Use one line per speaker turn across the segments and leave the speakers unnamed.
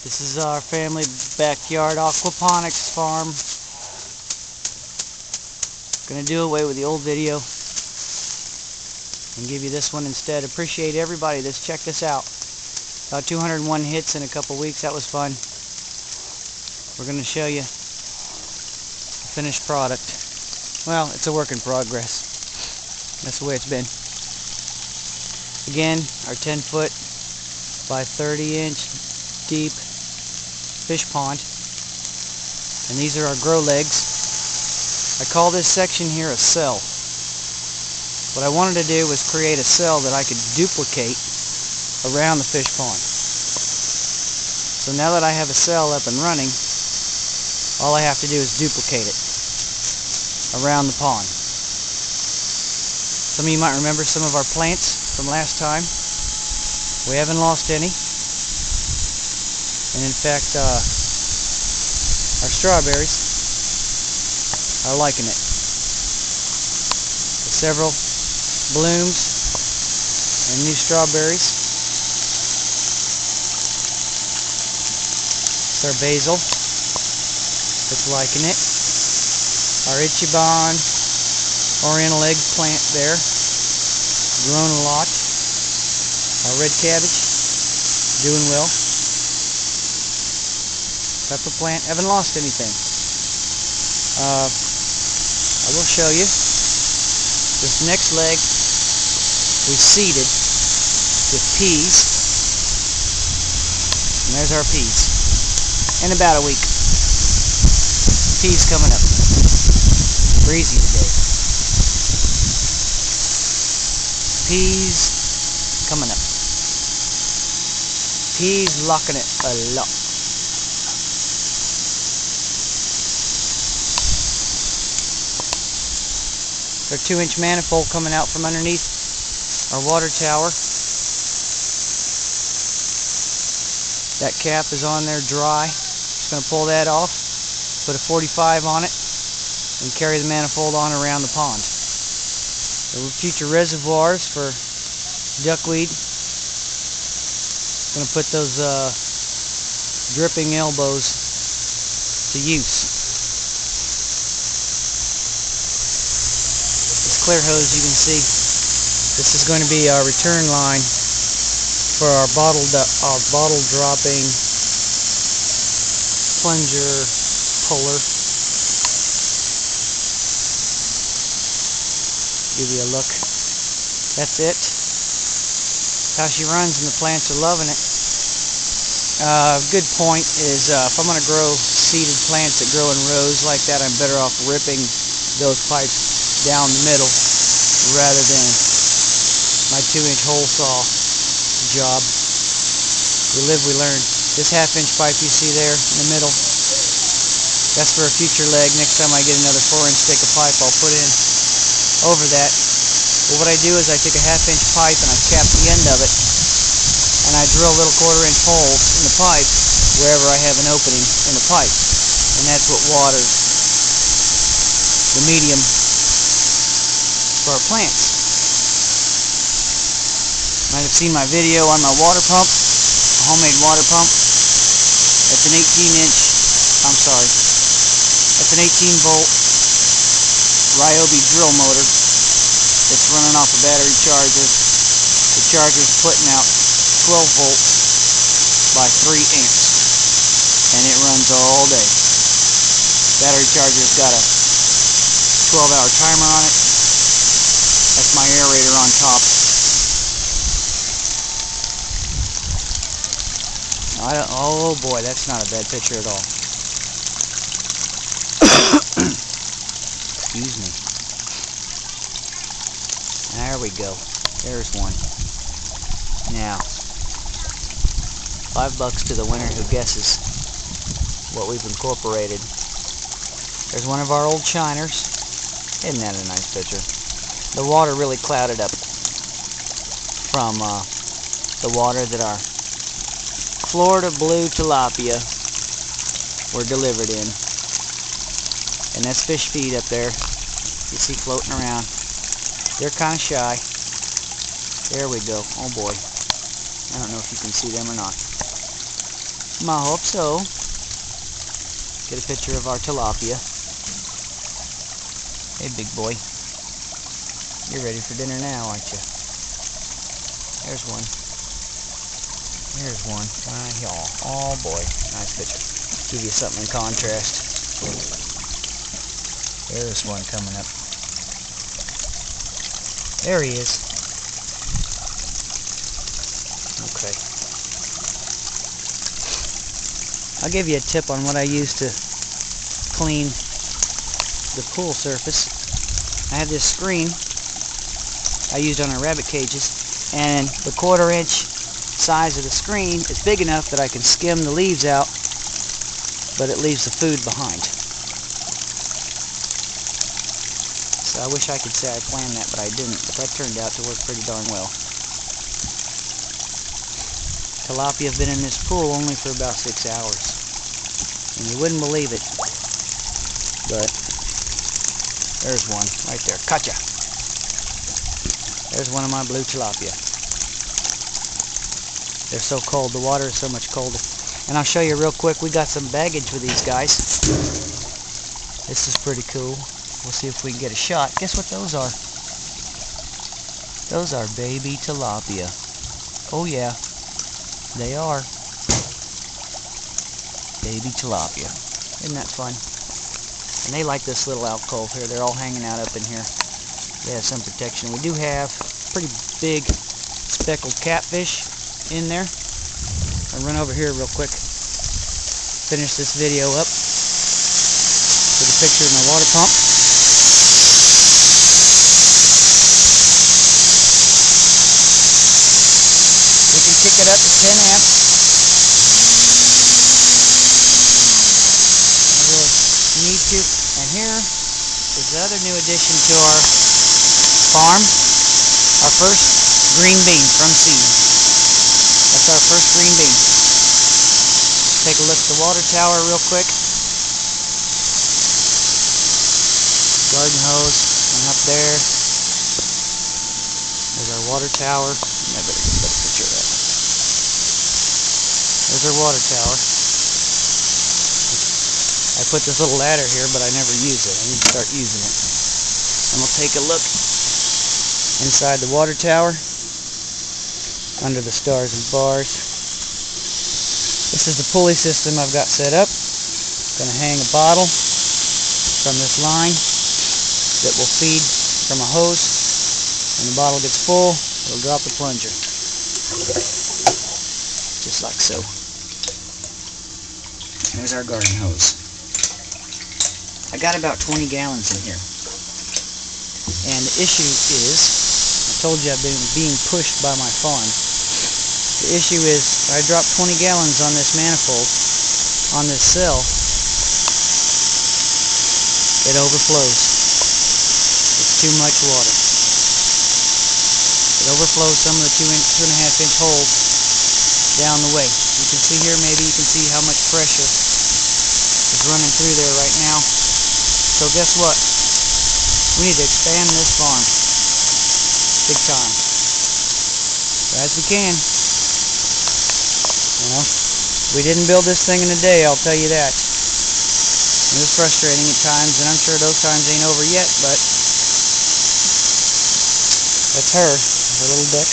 This is our family backyard aquaponics farm. Gonna do away with the old video and give you this one instead. Appreciate everybody that's checked us out. About 201 hits in a couple weeks. That was fun. We're gonna show you the finished product. Well, it's a work in progress. That's the way it's been. Again, our 10-foot by 30-inch deep fish pond, and these are our grow legs. I call this section here a cell. What I wanted to do was create a cell that I could duplicate around the fish pond. So now that I have a cell up and running, all I have to do is duplicate it around the pond. Some of you might remember some of our plants from last time. We haven't lost any. And in fact, our strawberries are liking it. Several blooms and new strawberries. It's our basil that's liking it. Our Ichiban oriental eggplant there, grown a lot. Our red cabbage, doing well. Pepper plant, haven't lost anything. I will show you this next leg we seeded with peas, and there's our peas. In about a week, peas coming up. Breezy today. Peas coming up. Peas locking it a lot. Our 2-inch manifold coming out from underneath our water tower. That cap is on there dry. Just going to pull that off, put a 45 on it, and carry the manifold on around the pond. There were future reservoirs for duckweed. Going to put those dripping elbows to use. Clear hose, you can see this is going to be our return line for our bottle dropping plunger puller. Give you a look. That's it. How she runs, and the plants are loving it. Good point is if I'm going to grow seeded plants that grow in rows like that, I'm better off ripping those pipes down the middle rather than my 2-inch hole saw job. We live, we learn. This 1/2-inch pipe you see there in the middle, that's for a future leg. Next time I get another 4-inch stick of pipe, I'll put in over that. Well, what I do is I take a 1/2-inch pipe and I cap the end of it, and I drill little 1/4-inch holes in the pipe wherever I have an opening in the pipe, and that's what waters the medium for our plants. You might have seen my video on my water pump, a homemade water pump. That's an 18-inch, I'm sorry, that's an 18-volt Ryobi drill motor that's running off a battery charger. The charger's putting out 12 volts by 3 amps, and it runs all day. Battery charger's got a 12-hour timer on it. That's my aerator on top. Oh boy, that's not a bad picture at all. Excuse me. There we go. There's one. Now, $5 to the winner who guesses what we've incorporated. There's one of our old shiners. Isn't that a nice picture? The water really clouded up from the water that our Florida blue tilapia were delivered in. And that's fish feed up there. You see floating around. They're kind of shy. There we go. Oh boy. I don't know if you can see them or not. I hope so. Get a picture of our tilapia. Hey, big boy. You're ready for dinner now, aren't you? There's one. There's one. Oh boy, nice picture. Give you something in contrast. There's one coming up. There he is. Okay. I'll give you a tip on what I use to clean the pool surface. I have this screen I used on our rabbit cages, and the 1/4 inch size of the screen is big enough that I can skim the leaves out, but it leaves the food behind. So I wish I could say I planned that, but I didn't. But that turned out to work pretty darn well. Tilapia have been in this pool only for about 6 hours. And you wouldn't believe it, but there's one right there. Gotcha! There's one of my blue tilapia. They're so cold. The water is so much colder. And I'll show you real quick. We got some baggage with these guys. This is pretty cool. We'll see if we can get a shot. Guess what those are? Those are baby tilapia. Oh yeah, they are. Baby tilapia. Isn't that fun? And they like this little alcove here. They're all hanging out up in here. They have some protection. We do have pretty big speckled catfish in there. I'll run over here real quick. Finish this video up with a picture of my water pump. We can kick it up to 10 amps. Need to. And here is the other new addition to our farm, our first green bean from seed. That's our first green bean. Take a look at the water tower real quick. Garden hose, and up there there's our water tower. I better get a better picture of that. There's our water tower. I put this little ladder here, but I never use it. I need to start using it. And we'll take a look inside the water tower, under the stars and bars. This is the pulley system I've got set up. I'm going to hang a bottle from this line that will feed from a hose. When the bottle gets full, it'll drop the plunger. Just like so. There's our garden hose. I got about 20 gallons in here. And the issue is, I told you I've been being pushed by my farm. The issue is, I drop 20 gallons on this manifold, on this cell, it overflows. It's too much water. It overflows some of the 2.5 inch holes down the way. You can see here, maybe you can see how much pressure is running through there right now. So guess what? We need to expand this farm big time, as we can. You know, we didn't build this thing in a day, I'll tell you that. It was frustrating at times, and I'm sure those times ain't over yet, but that's her, her little duck.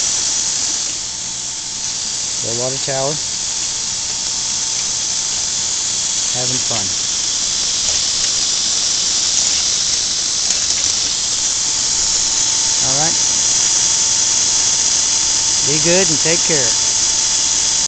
The water tower. Having fun. Alright. Be good and take care.